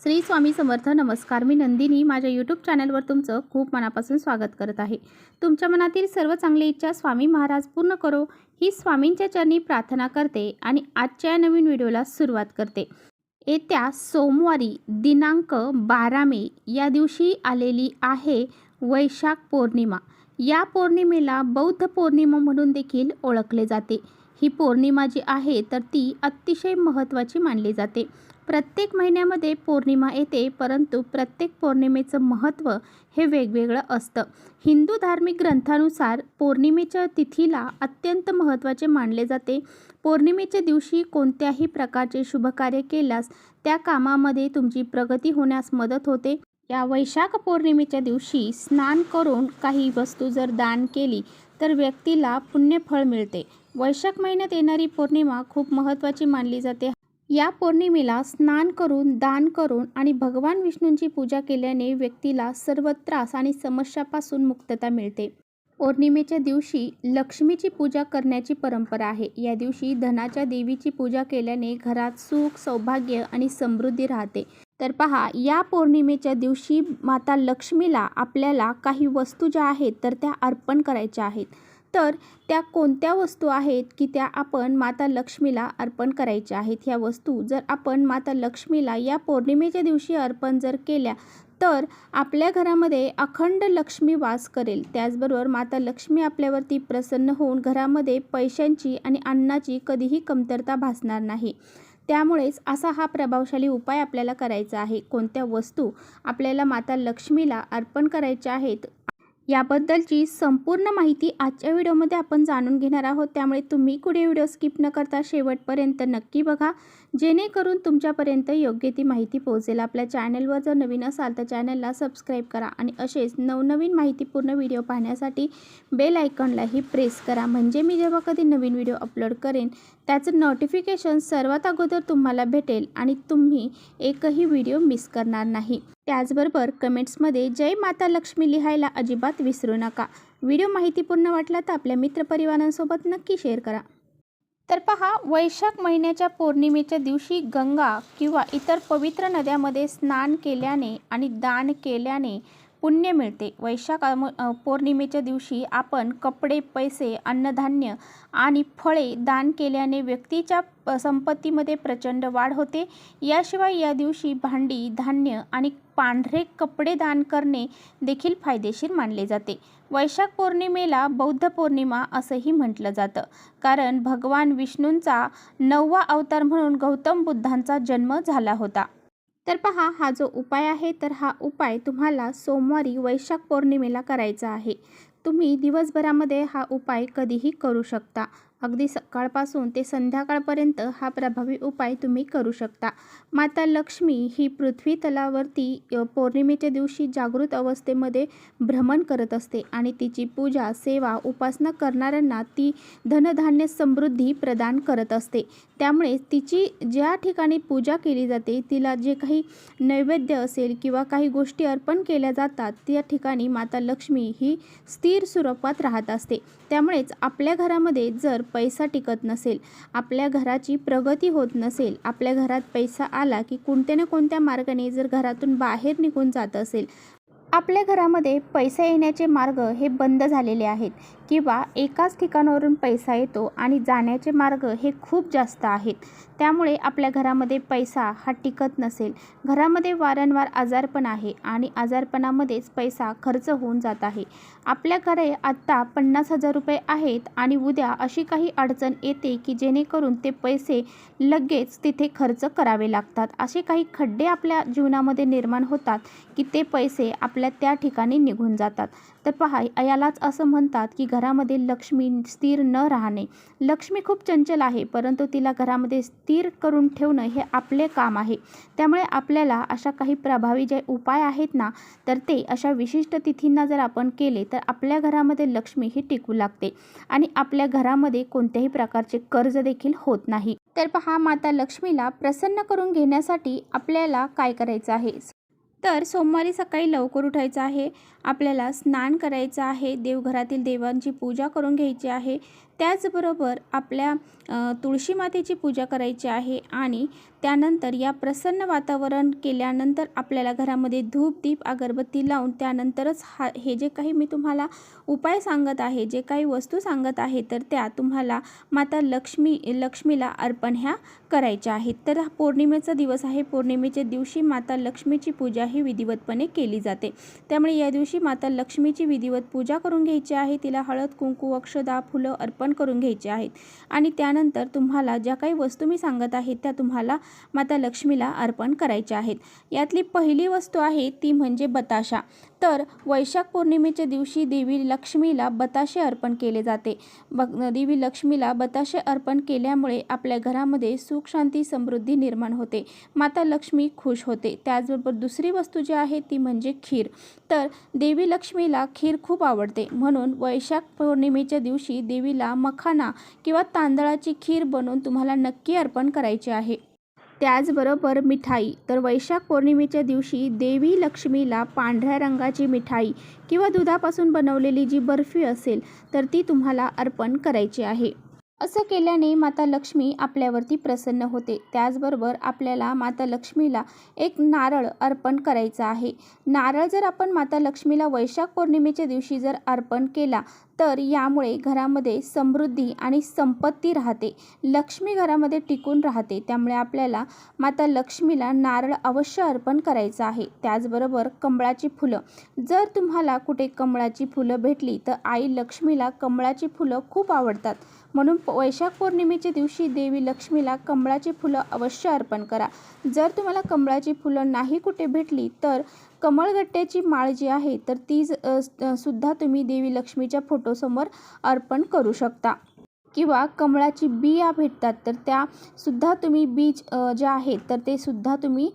श्री स्वामी समर्थ. नमस्कार. मी नंदिनी माझ्या यूट्यूब चॅनलवर तुमचं खूप मनापासून स्वागत करत आहे. तुमच्या मनातील सर्व चांगली इच्छा स्वामी महाराज पूर्ण करो ही स्वामींच्या चरणी प्रार्थना करते आणि आजच्या नवीन व्हिडिओला सुरुवात करते. येत्या सोमवारी दिनांक 12 मे या दिवशी आलेली आहे वैशाख पौर्णिमा. या पौर्णिमेला बौद्ध पौर्णिमा म्हणून देखील ओळखले जाते. ही पौर्णिमा जी आहे तर ती अतिशय महत्त्वाची मानली जाते. प्रत्येक महिन्यामध्ये पौर्णिमा येते, परंतु प्रत्येक पौर्णिमेचं महत्त्व हे वेगवेगळं असतं. हिंदू धार्मिक ग्रंथानुसार पौर्णिमेच्या तिथीला अत्यंत महत्त्वाचे मानले जाते. पौर्णिमेच्या दिवशी कोणत्याही प्रकारचे शुभकार्य केल्यास त्या कामामध्ये तुमची प्रगती होण्यास मदत होते. या वैशाख पौर्णिमेच्या दिवशी स्नान करून काही वस्तू जर दान केली तर व्यक्तीला पुण्यफळ मिळते. वैशाख महिन्यात येणारी पौर्णिमा खूप महत्त्वाची मानली जाते. या पौर्णिमेला स्नान करून, दान करून आणि भगवान विष्णूंची पूजा केल्याने व्यक्तीला सर्व त्रास आणि समस्यापासून मुक्तता मिळते. पौर्णिमेच्या दिवशी लक्ष्मीची पूजा करण्याची परंपरा आहे. या दिवशी धनाच्या देवीची पूजा केल्याने घरात सुख, सौभाग्य आणि समृद्धी राहते. तर पहा, या पौर्णिमेच्या दिवशी माता लक्ष्मीला आपल्याला काही वस्तू ज्या आहेत तर त्या अर्पण करायच्या आहेत. तर त्या कोणत्या वस्तू आहेत की त्या आपण माता लक्ष्मीला अर्पण करायच्या आहेत. ह्या वस्तू जर आपण माता लक्ष्मीला या पौर्णिमेच्या दिवशी अर्पण जर केल्या तर आपल्या घरामध्ये अखंड लक्ष्मी वास करेल. त्याचबरोबर माता लक्ष्मी आपल्यावरती प्रसन्न होऊन घरामध्ये पैशांची आणि अन्नाची कधीही कमतरता भासणार नाही. त्यामुळेच असा हा प्रभावशाली उपाय आपल्याला करायचा आहे. कोणत्या वस्तू आपल्याला माता लक्ष्मीला अर्पण करायच्या आहेत याबद्दलची संपूर्ण माहिती आजच्या व्हिडिओमध्ये आपण जाणून घेणार आहोत. त्यामुळे तुम्ही कुठे व्हिडिओ स्किप न करता शेवटपर्यंत नक्की बघा, जेणेकरून तुमच्यापर्यंत योग्य ती माहिती पोहोचेल. आपल्या चॅनलवर जर नवीन असाल तर चॅनलला सबस्क्राईब करा आणि असेच नवनवीन माहितीपूर्ण व्हिडिओ पाहण्यासाठी बेल आयकॉनलाही प्रेस करा. म्हणजे मी जेव्हा कधी नवीन व्हिडिओ अपलोड करेन त्याचं नोटिफिकेशन सर्वात अगोदर तुम्हाला भेटेल आणि तुम्ही एकही व्हिडिओ मिस करणार नाही. त्याचबरोबर कमेंट्समध्ये जय माता लक्ष्मी लिहायला अजिबात विसरू नका. व्हिडिओ माहितीपूर्ण वाटला तर आपल्या मित्रपरिवारांसोबत नक्की शेअर करा. तर पहा, वैशाख महिन्याच्या पौर्णिमेच्या दिवशी गंगा किंवा इतर पवित्र नद्यामध्ये स्नान केल्याने आणि दान केल्याने पुण्य मिळते. वैशाख पौर्णिमेच्या दिवशी आपण कपडे, पैसे, अन्नधान्य आणि फळे दान केल्याने व्यक्तीच्या संपत्तीमध्ये प्रचंड वाढ होते. याशिवाय या दिवशी भांडी, धान्य आणि पांढरे कपडे दान करणे देखील फायदेशीर मानले जाते. वैशाख पौर्णिमेला बौद्ध पौर्णिमा असंही म्हटलं जातं, कारण भगवान विष्णूंचा 9वा अवतार म्हणून गौतम बुद्धांचा जन्म झाला होता. तर पहा, हा जो उपाय आहे तर हा उपाय तुम्हाला सोमवारी वैशाख पौर्णिमेला करायचा आहे. तुम्ही दिवसभरामध्ये हा उपाय कधीही करू शकता. अगदी सकाळपासून ते संध्याकाळपर्यंत हा प्रभावी उपाय तुम्ही करू शकता. माता लक्ष्मी ही पृथ्वी तलावरती पौर्णिमेच्या दिवशी जागृत अवस्थेमध्ये भ्रमण करत असते आणि तिची पूजा, सेवा, उपासना करणाऱ्यांना ती धनधान्य समृद्धी प्रदान करत असते. त्यामुळे तिची ज्या ठिकाणी पूजा केली जाते, तिला जे काही नैवेद्य असेल किंवा काही गोष्टी अर्पण केल्या जातात त्या ठिकाणी माता लक्ष्मी ही स्थिर स्वरूपात राहत असते. त्यामुळेच आपल्या घरामध्ये जर पैसा टिकत नसेल, आपल्या घराची प्रगती होत नसेल, आपल्या घरात पैसा आला की कोणत्या ना कोणत्या मार्गाने जर घरातून बाहेर निघून जात असेल, आपल्या घरामध्ये पैसा येण्याचे मार्ग हे बंद झालेले आहेत किंवा एकाच ठिकाणावरून पैसा येतो आणि जाण्याचे मार्ग हे खूप जास्त आहेत, त्यामुळे आपल्या घरामध्ये पैसा हा टिकत नसेल, घरामध्ये वारंवार आजारपण आहे आणि आजारपणामध्येच पैसा खर्च होऊन जात आहे, आपल्याकडे आत्ता 50,000 रुपये आहेत आणि उद्या अशी काही अडचण येते की जेणेकरून ते पैसे लगेच तिथे खर्च करावे लागतात, असे काही खड्डे आपल्या जीवनामध्ये निर्माण होतात की ते पैसे आपल्या त्या ठिकाणी निघून जातात. तर पहा, यालाच असं म्हणतात की घरामध्ये लक्ष्मी स्थिर न राहणे. लक्ष्मी खूप चंचल आहे, परंतु तिला घरामध्ये स्थिर करून ठेवणं हे आपले काम आहे. त्यामुळे आपल्याला अशा काही प्रभावी जे उपाय आहेत ना, तर ते अशा विशिष्ट तिथींना जर आपण केले तर आपल्या घरामध्ये लक्ष्मी ही टिकू लागते आणि आपल्या घरामध्ये कोणत्याही प्रकारचे कर्ज देखील होत नाही. तर पहा, माता लक्ष्मीला प्रसन्न करून घेण्यासाठी आपल्याला काय करायचं आहे. तर सोमवारी सकाळी लवकर उठायचं आहे, आपल्याला स्नान करायचं आहे, देवघरातील देवांची पूजा करून घ्यायची आहे. त्याचबरोबर आपल्या तुळशी मातेची पूजा करायची आहे आणि त्यानंतर या प्रसन्न वातावरण केल्यानंतर आपल्याला घरामध्ये धूप दीप अगरबत्ती लावून त्यानंतरच हे जे काही मी तुम्हाला उपाय सांगत आहे, जे काही वस्तू सांगत आहे, तर त्या तुम्हाला माता लक्ष्मीला अर्पण ह्या करायच्या आहेत. तर हा पौर्णिमेचा दिवस आहे. पौर्णिमेच्या दिवशी माता लक्ष्मीची पूजा ही विधिवतपणे केली जाते. त्यामुळे या दिवशी माता लक्ष्मीची विधिवत पूजा करून घ्यायची आहे. तिला हळद कुंकू अक्षदा फुलं अर्पण करून घ्यायचे आहेत आणि त्यानंतर तुम्हाला ज्या काही वस्तू मी सांगत आहे त्या तुम्हाला माता लक्ष्मीला अर्पण करायच्या आहेत. यातली पहिली वस्तू आहे ती म्हणजे बताशा. तर वैशाख पौर्णिमेच्या दिवशी देवी लक्ष्मीला बताशे अर्पण केले जाते. देवी लक्ष्मीला बताशे अर्पण केल्यामुळे आपल्या घरामध्ये सुख शांती समृद्धी निर्माण होते. माता लक्ष्मी खुश होते. त्याचबरोबर दुसरी वस्तू जी आहे ती म्हणजे खीर. तर देवी लक्ष्मीला खीर खूप आवडते, म्हणून वैशाख पौर्णिमेच्या दिवशी देवीला मखाना किंवा तांदळाची खीर बनवून तुम्हाला नक्की अर्पण करायची आहे. त्याचबरोबर मिठाई. तर वैशाख पौर्णिमेच्या दिवशी देवी लक्ष्मीला पांढऱ्या रंगाची मिठाई किंवा दुधापासून बनवलेली जी बर्फी असेल तर ती तुम्हाला अर्पण करायची आहे. असं केल्याने माता लक्ष्मी आपल्यावरती प्रसन्न होते. त्याचबरोबर आपल्याला माता लक्ष्मीला एक नारळ अर्पण करायचा आहे. नारळ जर आपण माता लक्ष्मीला वैशाख पौर्णिमेच्या दिवशी जर अर्पण केला तर यामुळे घरामध्ये समृद्धी आणि संपत्ती राहते. लक्ष्मी घरामध्ये टिकून राहते. त्यामुळे आपल्याला माता लक्ष्मीला नारळ अवश्य अर्पण करायचं आहे. त्याचबरोबर कमळाची फुलं. जर तुम्हाला कुठे कमळाची फुलं भेटली तर आई लक्ष्मीला कमळाची फुलं खूप आवडतात, म्हणून वैशाख पौर्णिमेच्या दिवशी देवी लक्ष्मीला कमळाची फुलं अवश्य अर्पण करा. जर तुम्हाला कमळाची फुलं नाही कुठे भेटली तर कमळगट्ट्याची माळ जी आहे तर ती सुद्धा तुम्ही देवी लक्ष्मीच्या फोटोसमोर अर्पण करू शकता. किंवा कमळाची बिया भेटतात तर त्या सुद्धा तुम्ही बीज जे आहेत तर ते सुद्धा तुम्ही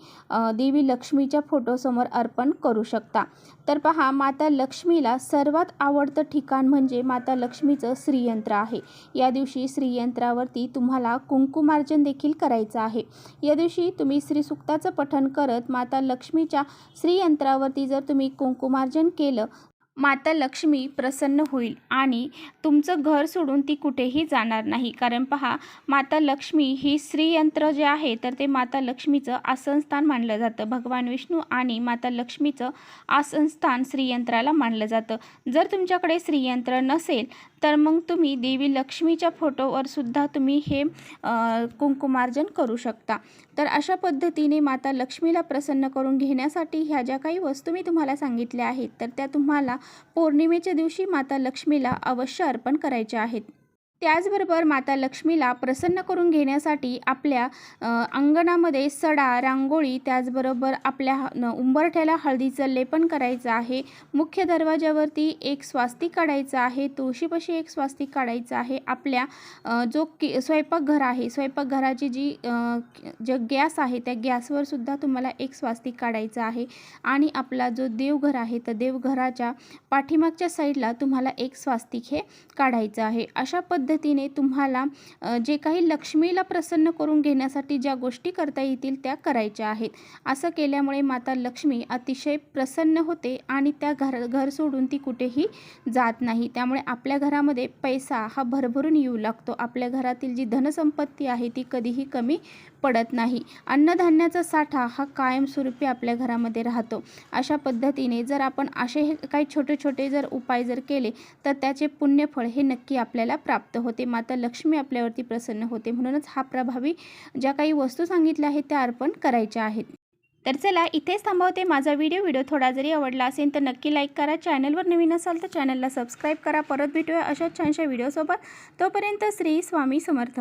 देवी लक्ष्मीच्या फोटोसमोर अर्पण करू शकता. तर पहा, माता लक्ष्मीला सर्वात आवडतं ठिकाण म्हणजे माता लक्ष्मीचं श्रीयंत्र आहे. या दिवशी श्रीयंत्रावरती तुम्हाला कुंकुमार्जन देखील करायचं आहे. या दिवशी तुम्ही श्रीसूक्ताचं पठण करत माता लक्ष्मीच्या श्रीयंत्रावरती जर तुम्ही कुंकुमार्जन केलं, माता लक्ष्मी प्रसन्न होईल आणि तुमचं घर सोडून ती कुठेही जाणार नाही. कारण पहा, माता लक्ष्मी ही श्रीयंत्र जे आहे तर ते माता लक्ष्मीचं आसनस्थान मानलं जातं. भगवान विष्णू आणि माता लक्ष्मीचं आसनस्थान श्रीयंत्राला मानलं जातं. जर तुमच्याकडे श्रीयंत्र नसेल तर मग तुम्ही देवी लक्ष्मीच्या फोटोवर सुद्धा तुम्ही हे कुंकुमार्जन करू शकता. तर अशा पद्धतीने माता लक्ष्मीला प्रसन्न करून घेण्यासाठी ह्या ज्या काही वस्तू मी तुम्हाला सांगितल्या आहेत तर त्या तुम्हाला पौर्णिमेच्या दिवशी माता लक्ष्मीला अवश्य अर्पण करायच्या आहेत. त्याचबरोबर माता लक्ष्मीला प्रसन्न करून घेण्यासाठी आपल्या अंगणामध्ये सडा, रांगोळी, त्याचबरोबर आपल्या उंबरठ्याला हळदीचं लेपन करायचं आहे. मुख्य दरवाजावरती एक स्वास्तिक काढायचं आहे. तुळशीपाशी एक स्वास्तिक काढायचं आहे. आपल्या जो स्वयंपाकघर आहे, स्वयंपाकघराची जो गॅस आहे त्या गॅसवर सुद्धा तुम्हाला एक स्वास्तिक काढायचं आहे आणि आपला जो देवघर आहे तर देवघराच्या पाठीमागच्या साईडला तुम्हाला एक स्वास्तिक हे काढायचं आहे. अशा पद्धतीने तुम्हाला जे काही लक्ष्मीला प्रसन्न करून घेण्यासाठी ज्या गोष्टी करता येतील त्या करायच्या आहेत. असं केल्यामुळे माता लक्ष्मी अतिशय प्रसन्न होते आणि त्या घर सोडून ती कुठेही जात नाही. त्यामुळे आपल्या घरामध्ये पैसा हा भरभरून येऊ लागतो. आपल्या घरातील जी धनसंपत्ती आहे ती कधीही कमी पडत नाही. अन्नधान्याचा साठा हा कायमस्वरूपी आपल्या घरामध्ये राहतो. अशा पद्धतीने जर आपण असे काही छोटे छोटे जर उपाय जर केले तर त्याचे पुण्यफळ हे नक्की आपल्याला प्राप्त होते. माता लक्ष्मी आपल्यावरती प्रसन्न होते. म्हणूनच हा प्रभावी ज्या काही वस्तू सांगितल्या आहेत त्या अर्पण करायच्या आहेत. तर चला, इथेच थांबवते माझा व्हिडिओ थोडा जरी आवडला असेल तर नक्की लाईक करा. चॅनलवर नवीन असाल तर चॅनलला सबस्क्राईब करा. परत भेटूया अशा छानशा व्हिडिओसोबत. तोपर्यंत श्री स्वामी समर्थ.